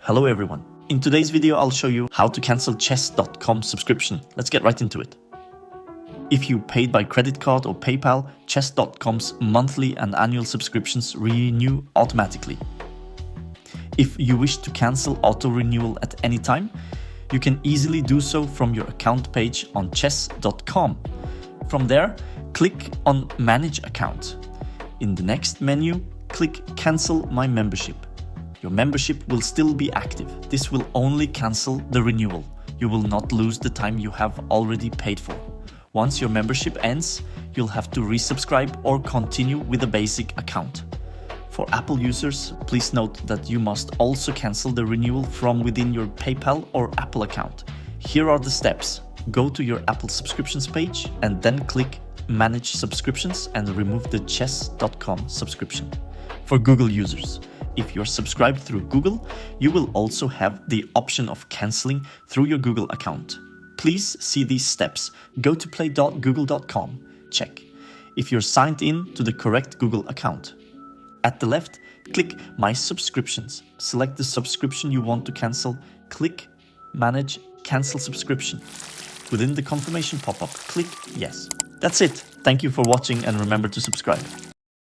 Hello everyone. In today's video, I'll show you how to cancel chess.com subscription. Let's get right into it. If you paid by credit card or PayPal, chess.com's monthly and annual subscriptions renew automatically. If you wish to cancel auto renewal at any time, you can easily do so from your account page on chess.com. From there, click on Manage Account. In the next menu, click Cancel My Membership. Your membership will still be active. This will only cancel the renewal. You will not lose the time you have already paid for. Once your membership ends, you'll have to resubscribe or continue with a basic account. For Apple users, please note that you must also cancel the renewal from within your PayPal or Apple account. Here are the steps. Go to your Apple subscriptions page and then click Manage Subscriptions and remove the chess.com subscription. For Google users, if you're subscribed through Google, you will also have the option of canceling through your Google account. Please see these steps. Go to play.google.com. Check if you're signed in to the correct Google account. At the left, click My Subscriptions. Select the subscription you want to cancel. Click Manage Cancel Subscription. Within the confirmation pop-up, click Yes. That's it. Thank you for watching and remember to subscribe.